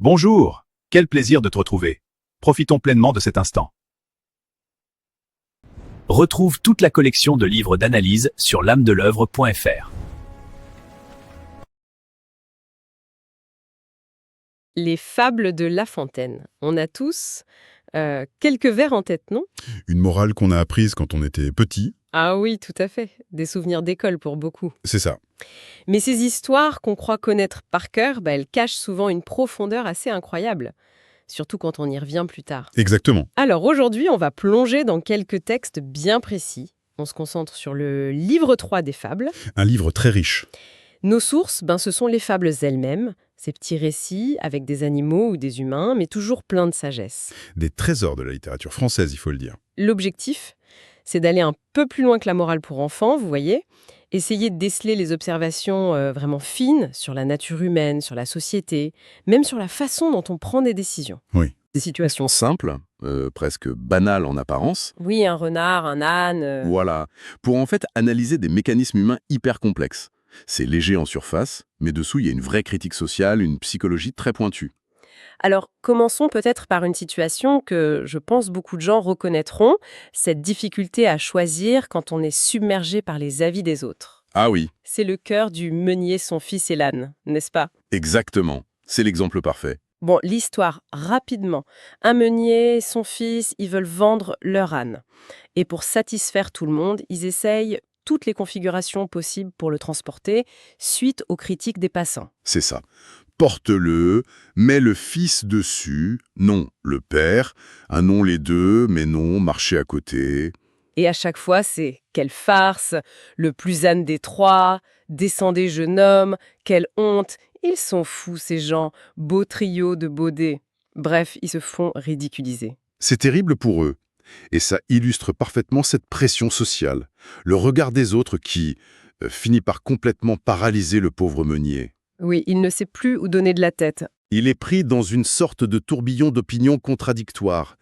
Bonjour, quel plaisir de te retrouver. Profitons pleinement de cet instant. Retrouve toute la collection de livres d'analyse sur l'âme-de-l'œuvre.fr. Les fables de La Fontaine. On a tous quelques vers en tête, non? Une morale qu'on a apprise quand on était petit, Ah oui, tout à fait. Des souvenirs d'école pour beaucoup. c'est ça. Mais ces histoires qu'on croit connaître par cœur, elles cachent souvent une profondeur assez incroyable, surtout quand on y revient plus tard. Exactement. Alors aujourd'hui, on va plonger dans quelques textes bien précis. On se concentre sur le livre 3 des fables. Un livre très riche. Nos sources, ce sont les fables elles-mêmes, ces petits récits avec des animaux ou des humains, mais toujours pleins de sagesse. Des trésors de la littérature française, il faut le dire. L'objectif, c'est d'aller un peu plus loin que la morale pour enfants, vous voyez, essayer de déceler les observations vraiment fines sur la nature humaine, sur la société, même sur la façon dont on prend des décisions. Oui. Des situations simples, presque banales en apparence, Oui, un renard, un âne... voilà, pour en fait analyser des mécanismes humains hyper complexes. C'est léger en surface, mais dessous il y a une vraie critique sociale, une psychologie très pointue. Alors, commençons peut-être par une situation que je pense beaucoup de gens reconnaîtront, cette difficulté à choisir quand on est submergé par les avis des autres. Ah oui, C'est le cœur du meunier, son fils et l'âne, n'est-ce pas? exactement, c'est l'exemple parfait. Bon, l'histoire, rapidement. Un meunier, son fils, ils veulent vendre leur âne. Et pour satisfaire tout le monde, ils essayent toutes les configurations possibles pour le transporter, suite aux critiques des passants. C'est ça. Porte-le, mets le fils dessus, non, le père, ah non les deux, mais non, marcher à côté. Et à chaque fois, c'est quelle farce, le plus âne des trois, descendez jeune homme, quelle honte, ils sont fous ces gens, beau trio de baudets. Bref, ils se font ridiculiser. C'est terrible pour eux. Et ça illustre parfaitement cette pression sociale. Le regard des autres qui finit par complètement paralyser le pauvre meunier. Oui, il ne sait plus où donner de la tête. Il est pris dans une sorte de tourbillon d'opinions contradictoires.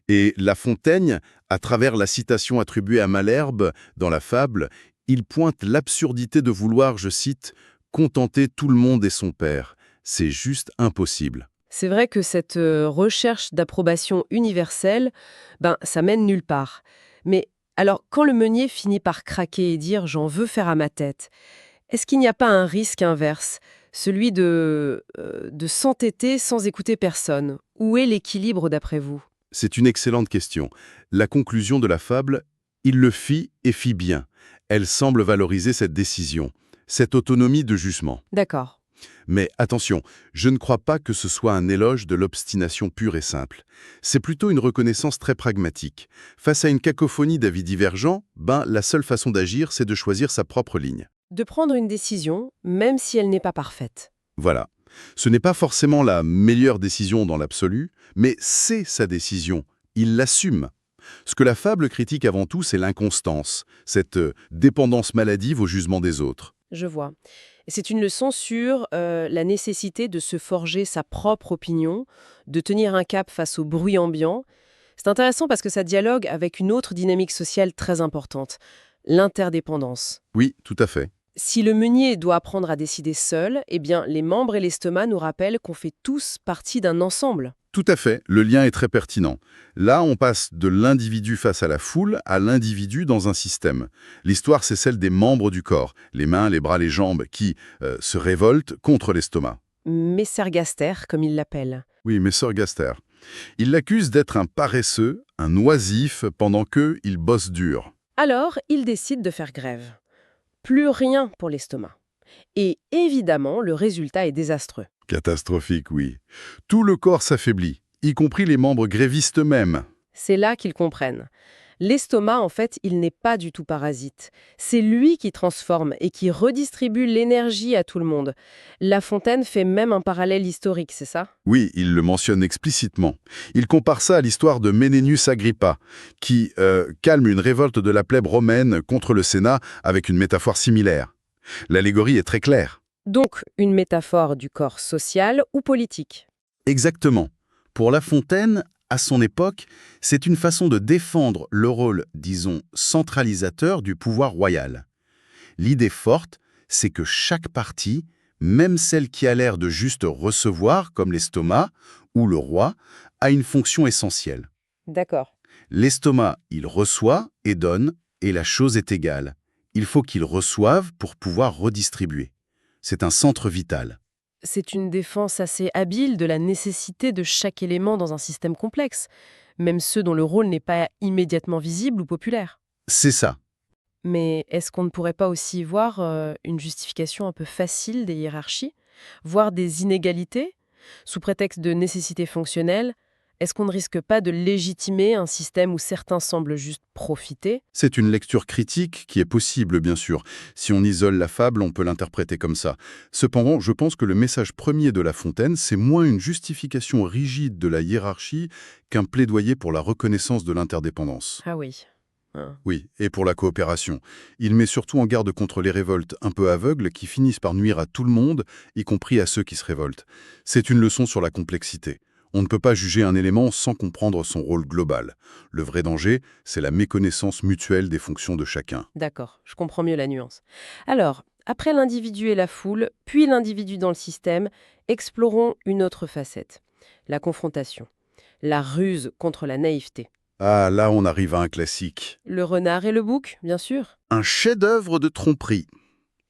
Et La Fontaine, à travers la citation attribuée à Malherbe dans la fable, il pointe l'absurdité de vouloir, je cite, « contenter tout le monde et son père ». C'est juste impossible. C'est vrai que cette recherche d'approbation universelle, ça mène nulle part. Mais alors, quand le meunier finit par craquer et dire « j'en veux faire à ma tête », est-ce qu'il n'y a pas un risque inverse, celui de s'entêter sans écouter personne? Où est l'équilibre d'après vous? C'est une excellente question. La conclusion de la fable, il le fit et fit bien. Elle semble valoriser cette décision, cette autonomie de jugement. D'accord. Mais attention, je ne crois pas que ce soit un éloge de l'obstination pure et simple. C'est plutôt une reconnaissance très pragmatique. Face à une cacophonie d'avis divergents, la seule façon d'agir, c'est de choisir sa propre ligne. De prendre une décision, même si elle n'est pas parfaite. Voilà. Ce n'est pas forcément la meilleure décision dans l'absolu, mais c'est sa décision. Il l'assume. Ce que la fable critique avant tout, c'est l'inconstance, cette dépendance maladive au jugement des autres. Je vois. Et c'est une leçon sur la nécessité de se forger sa propre opinion, de tenir un cap face au bruit ambiant. C'est intéressant parce que ça dialogue avec une autre dynamique sociale très importante, l'interdépendance. Oui, tout à fait. Si le meunier doit apprendre à décider seul, les membres et l'estomac nous rappellent qu'on fait tous partie d'un ensemble. Tout à fait, le lien est très pertinent. Là, on passe de l'individu face à la foule à l'individu dans un système. L'histoire, c'est celle des membres du corps, les mains, les bras, les jambes, qui se révoltent contre l'estomac. Messergaster, comme il l'appelle. Oui, Messergaster. Il l'accuse d'être un paresseux, un oisif, pendant qu'il bosse dur. Alors, il décide de faire grève. Plus rien pour l'estomac. Et évidemment, le résultat est désastreux. Catastrophique, oui. Tout le corps s'affaiblit, y compris les membres grévistes eux-mêmes. C'est là qu'ils comprennent. L'estomac, en fait, il n'est pas du tout parasite. C'est lui qui transforme et qui redistribue l'énergie à tout le monde. La Fontaine fait même un parallèle historique, c'est ça? Oui, il le mentionne explicitement. Il compare ça à l'histoire de Menenius Agrippa, qui calme une révolte de la plèbe romaine contre le Sénat avec une métaphore similaire. L'allégorie est très claire. Donc, une métaphore du corps social ou politique. Exactement. Pour La Fontaine, à son époque, c'est une façon de défendre le rôle, disons, centralisateur du pouvoir royal. L'idée forte, c'est que chaque parti, Même celle qui a l'air de juste recevoir, comme l'estomac ou le roi, a une fonction essentielle. D'accord. L'estomac, il reçoit et donne, et la chose est égale. Il faut qu'il reçoive pour pouvoir redistribuer. C'est un centre vital. C'est une défense assez habile de la nécessité de chaque élément dans un système complexe, même ceux dont le rôle n'est pas immédiatement visible ou populaire. C'est ça. Mais est-ce qu'on ne pourrait pas aussi y voir une justification un peu facile des hiérarchies, voire des inégalités, sous prétexte de nécessité fonctionnelle? Est-ce qu'on ne risque pas de légitimer un système où certains semblent juste profiter? C'est une lecture critique qui est possible, bien sûr. Si on isole la fable, on peut l'interpréter comme ça. Cependant, je pense que le message premier de La Fontaine, c'est moins une justification rigide de la hiérarchie qu'un plaidoyer pour la reconnaissance de l'interdépendance. Ah oui. Hein. Oui, et pour la coopération. Il met surtout en garde contre les révoltes un peu aveugles qui finissent par nuire à tout le monde, y compris à ceux qui se révoltent. C'est une leçon sur la complexité. On ne peut pas juger un élément sans comprendre son rôle global. Le vrai danger, c'est la méconnaissance mutuelle des fonctions de chacun. D'accord, je comprends mieux la nuance. Alors, après l'individu et la foule, puis l'individu dans le système, explorons une autre facette. La confrontation. La ruse contre la naïveté. Ah, là on arrive à un classique. Le renard et le bouc, bien sûr. Un chef-d'œuvre de tromperie.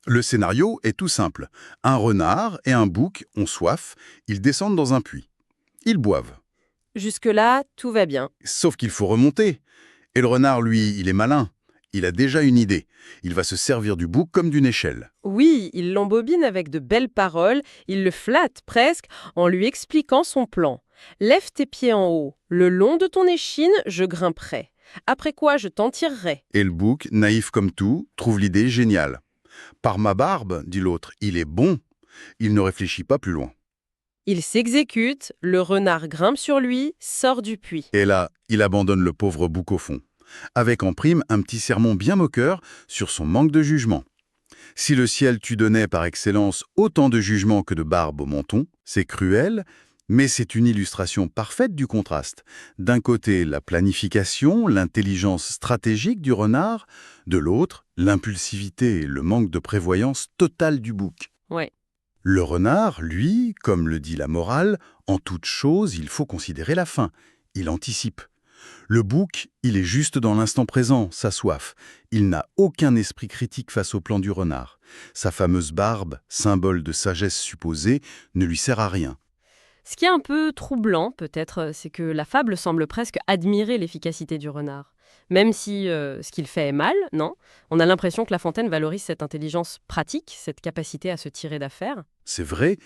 Le scénario est tout simple. Un renard et un bouc ont soif, ils descendent dans un puits. Ils boivent. Jusque-là, tout va bien. Sauf qu'il faut remonter. Et le renard, lui, il est malin. Il a déjà une idée. Il va se servir du bouc comme d'une échelle. Oui, il l'embobine avec de belles paroles, il le flatte presque en lui expliquant son plan. Lève tes pieds en haut, le long de ton échine, je grimperai. Après quoi, je t'en tirerai. Et le bouc, naïf comme tout, trouve l'idée géniale. Par ma barbe, dit l'autre, il est bon. Il ne réfléchit pas plus loin. Il s'exécute, le renard grimpe sur lui, sort du puits. Et là, il abandonne le pauvre bouc au fond. Avec en prime un petit sermon bien moqueur sur son manque de jugement. Si le ciel tu donnais par excellence autant de jugement que de barbe au menton, c'est cruel, mais c'est une illustration parfaite du contraste. D'un côté, la planification, l'intelligence stratégique du renard, de l'autre, l'impulsivité et le manque de prévoyance totale du bouc. Ouais. Le renard, lui, comme le dit la morale, en toute chose, il faut considérer la fin. Il anticipe. Le bouc, il est juste dans l'instant présent, sa soif. Il n'a aucun esprit critique face au plan du renard. Sa fameuse barbe, symbole de sagesse supposée, ne lui sert à rien. Ce qui est un peu troublant, peut-être, c'est que la fable semble presque admirer l'efficacité du renard. Même si ce qu'il fait est mal, non? On a l'impression que La Fontaine valorise cette intelligence pratique, cette capacité à se tirer d'affaire. C'est vrai,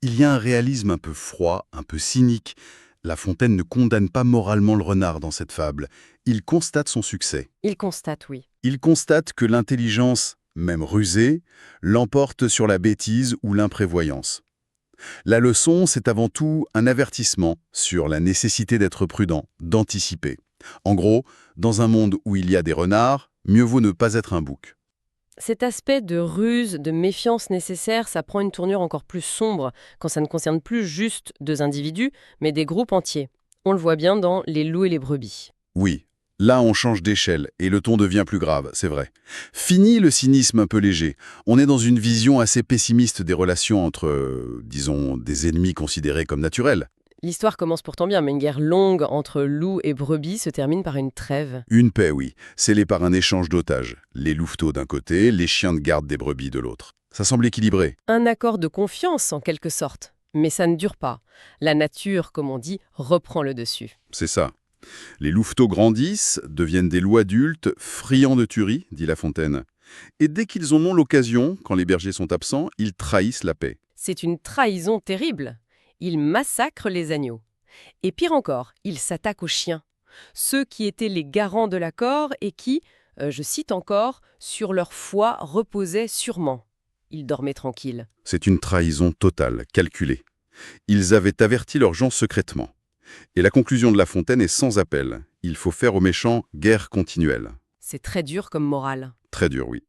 il y a un réalisme un peu froid, un peu cynique. La Fontaine ne condamne pas moralement le renard dans cette fable. Il constate son succès. Il constate, oui. Il constate que l'intelligence, même rusée, l'emporte sur la bêtise ou l'imprévoyance. La leçon, c'est avant tout un avertissement sur la nécessité d'être prudent, d'anticiper. En gros, dans un monde où il y a des renards, mieux vaut ne pas être un bouc. Cet aspect de ruse, de méfiance nécessaire, ça prend une tournure encore plus sombre quand ça ne concerne plus juste deux individus, mais des groupes entiers. On le voit bien dans Les loups et les brebis. Oui, là on change d'échelle et le ton devient plus grave, c'est vrai. Fini le cynisme un peu léger. On est dans une vision assez pessimiste des relations entre, disons, des ennemis considérés comme naturels. L'histoire commence pourtant bien, mais une guerre longue entre loups et brebis se termine par une trêve. Une paix, oui, scellée par un échange d'otages. Les louveteaux d'un côté, les chiens de garde des brebis de l'autre. Ça semble équilibré. Un accord de confiance, en quelque sorte. Mais ça ne dure pas. La nature, comme on dit, reprend le dessus. C'est ça. Les louveteaux grandissent, deviennent des loups adultes, friands de tuerie, dit La Fontaine. Et dès qu'ils en ont l'occasion, quand les bergers sont absents, ils trahissent la paix. C'est une trahison terrible. Ils massacrent les agneaux. Et pire encore, ils s'attaquent aux chiens. Ceux qui étaient les garants de l'accord et qui, je cite encore, sur leur foi reposaient sûrement. Ils dormaient tranquilles. C'est une trahison totale, calculée. Ils avaient averti leurs gens secrètement. Et la conclusion de La Fontaine est sans appel. Il faut faire aux méchants guerre continuelle. C'est très dur comme morale. Très dur, oui.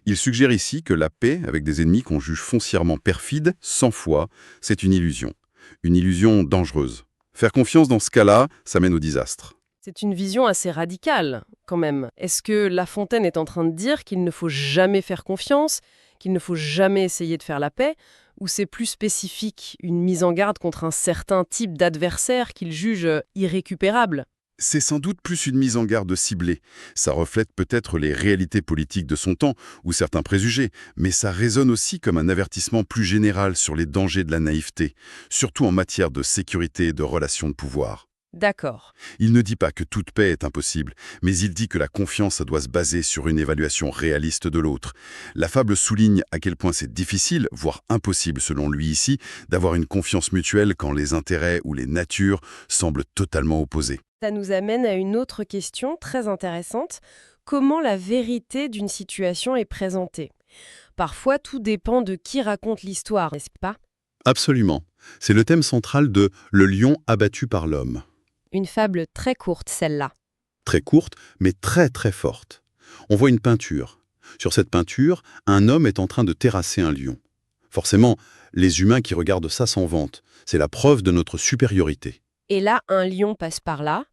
Il suggère ici que la paix avec des ennemis qu'on juge foncièrement perfides, sans foi, c'est une illusion. Une illusion dangereuse. Faire confiance dans ce cas-là, ça mène au désastre. C'est une vision assez radicale, quand même. Est-ce que La Fontaine est en train de dire qu'il ne faut jamais faire confiance, qu'il ne faut jamais essayer de faire la paix, Ou c'est plus spécifique, une mise en garde contre un certain type d'adversaire qu'il juge irrécupérable? C'est sans doute plus une mise en garde ciblée. Ça reflète peut-être les réalités politiques de son temps ou certains préjugés, mais ça résonne aussi comme un avertissement plus général sur les dangers de la naïveté, surtout en matière de sécurité et de relations de pouvoir. D'accord. Il ne dit pas que toute paix est impossible, mais il dit que la confiance doit se baser sur une évaluation réaliste de l'autre. La fable souligne à quel point c'est difficile, voire impossible selon lui ici, d'avoir une confiance mutuelle quand les intérêts ou les natures semblent totalement opposés. Ça nous amène à une autre question très intéressante. Comment la vérité d'une situation est présentée? Parfois, tout dépend de qui raconte l'histoire, n'est-ce pas? Absolument. C'est le thème central de Le lion abattu par l'homme. Une fable très courte, celle-là. Très courte, mais très très forte. On voit une peinture. Sur cette peinture, un homme est en train de terrasser un lion. Forcément, les humains qui regardent ça s'en vantent. C'est la preuve de notre supériorité. Et là, un lion passe par là,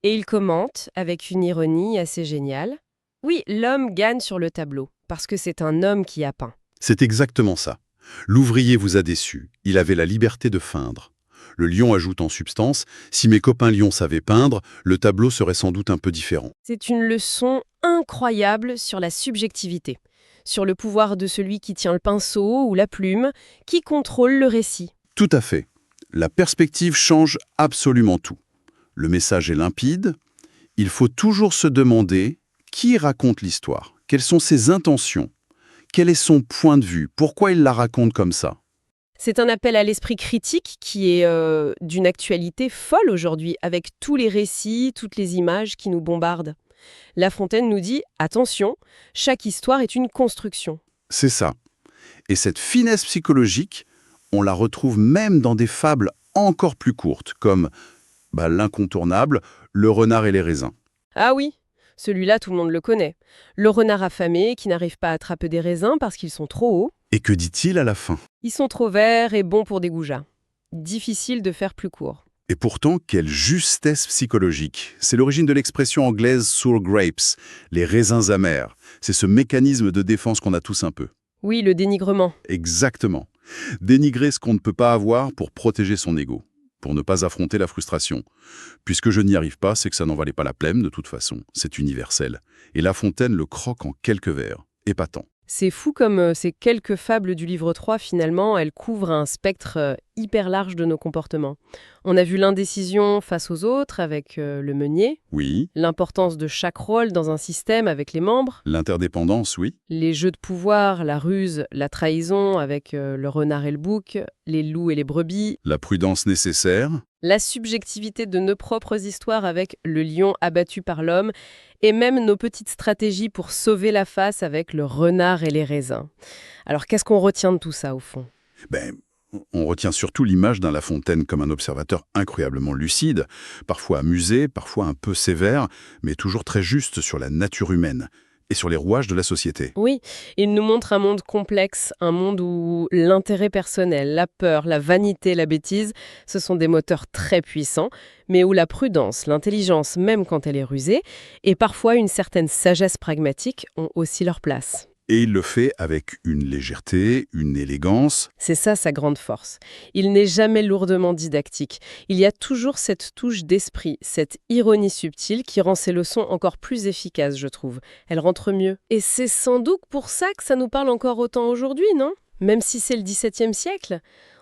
et il commente, avec une ironie assez géniale. Oui, l'homme gagne sur le tableau, parce que c'est un homme qui a peint. C'est exactement ça. L'ouvrier vous a déçu. Il avait la liberté de feindre. Le lion ajoute en substance, si mes copains lions savaient peindre, le tableau serait sans doute un peu différent. C'est une leçon incroyable sur la subjectivité, sur le pouvoir de celui qui tient le pinceau ou la plume, qui contrôle le récit. Tout à fait. La perspective change absolument tout. Le message est limpide. Il faut toujours se demander qui raconte l'histoire, quelles sont ses intentions, quel est son point de vue, pourquoi il la raconte comme ça. C'est un appel à l'esprit critique qui est d'une actualité folle aujourd'hui, avec tous les récits, toutes les images qui nous bombardent. La Fontaine nous dit « Attention, chaque histoire est une construction ». C'est ça. Et cette finesse psychologique, on la retrouve même dans des fables encore plus courtes, comme l'incontournable, Le renard et les raisins. Ah oui, celui-là tout le monde le connaît. Le renard affamé qui n'arrive pas à attraper des raisins parce qu'ils sont trop hauts. Et que dit-il à la fin? Ils sont trop verts et bons pour des goujats. Difficile de faire plus court. Et pourtant, quelle justesse psychologique. C'est l'origine de l'expression anglaise « sour grapes », les raisins amers. C'est ce mécanisme de défense qu'on a tous un peu. Oui, le dénigrement. Exactement. Dénigrer ce qu'on ne peut pas avoir pour protéger son ego, pour ne pas affronter la frustration. Puisque je n'y arrive pas, c'est que ça n'en valait pas la peine de toute façon. C'est universel. Et La Fontaine le croque en quelques vers. Épatant. C'est fou comme ces quelques fables du livre 3, finalement, elles couvrent un spectre hyper large de nos comportements. On a vu l'indécision face aux autres avec le meunier, Oui. l'importance de chaque rôle dans un système avec les membres, L'interdépendance, oui. les jeux de pouvoir, la ruse, la trahison avec le renard et le bouc, les loups et les brebis, La prudence nécessaire. la subjectivité de nos propres histoires avec le lion abattu par l'homme, et même nos petites stratégies pour sauver la face avec le renard et les raisins. Alors qu'est-ce qu'on retient de tout ça au fond? On retient surtout l'image d'un La Fontaine comme un observateur incroyablement lucide, parfois amusé, parfois un peu sévère, mais toujours très juste sur la nature humaine et sur les rouages de la société. Oui, il nous montre un monde complexe, un monde où l'intérêt personnel, la peur, la vanité, la bêtise, ce sont des moteurs très puissants, mais où la prudence, l'intelligence, même quand elle est rusée, et parfois une certaine sagesse pragmatique ont aussi leur place. Et il le fait avec une légèreté, une élégance. C'est ça sa grande force. Il n'est jamais lourdement didactique. Il y a toujours cette touche d'esprit, cette ironie subtile qui rend ses leçons encore plus efficaces, je trouve. Elle rentre mieux. Et c'est sans doute pour ça que ça nous parle encore autant aujourd'hui, non? Même si c'est le XVIIe siècle.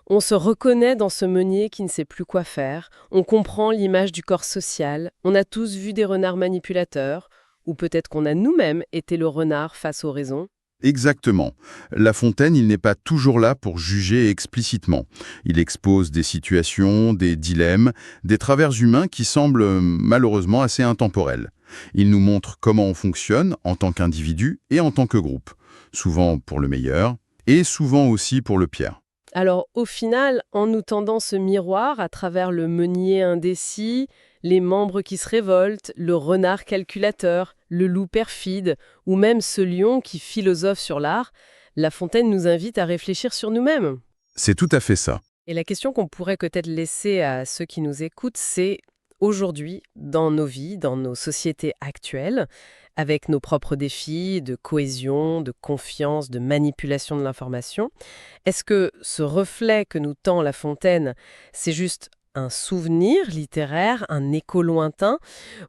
On se reconnaît dans ce meunier qui ne sait plus quoi faire. On comprend l'image du corps social. On a tous vu des renards manipulateurs. Ou peut-être qu'on a nous-mêmes été le renard face aux raisons. Exactement. La Fontaine, il n'est pas toujours là pour juger explicitement. Il expose des situations, des dilemmes, des travers humains qui semblent malheureusement assez intemporels. Il nous montre comment on fonctionne en tant qu'individu et en tant que groupe, souvent pour le meilleur et souvent aussi pour le pire. Alors au final, en nous tendant ce miroir à travers le meunier indécis, les membres qui se révoltent, le renard calculateur, le loup perfide, ou même ce lion qui philosophe sur l'art, La Fontaine nous invite à réfléchir sur nous-mêmes. C'est tout à fait ça. Et la question qu'on pourrait peut-être laisser à ceux qui nous écoutent, c'est aujourd'hui dans nos vies, dans nos sociétés actuelles, avec nos propres défis de cohésion, de confiance, de manipulation de l'information. Est-ce que ce reflet que nous tend La Fontaine, c'est juste un souvenir littéraire, un écho lointain,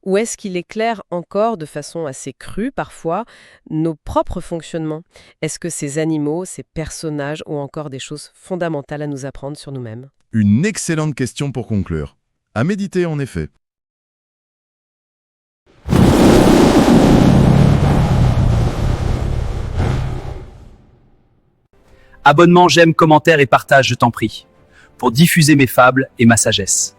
ou est-ce qu'il éclaire encore de façon assez crue parfois nos propres fonctionnements? Est-ce que ces animaux, ces personnages ont encore des choses fondamentales à nous apprendre sur nous-mêmes? Une excellente question pour conclure. À méditer en effet. Abonnement, j'aime, commentaire et partage, je t'en prie, pour diffuser mes fables et ma sagesse.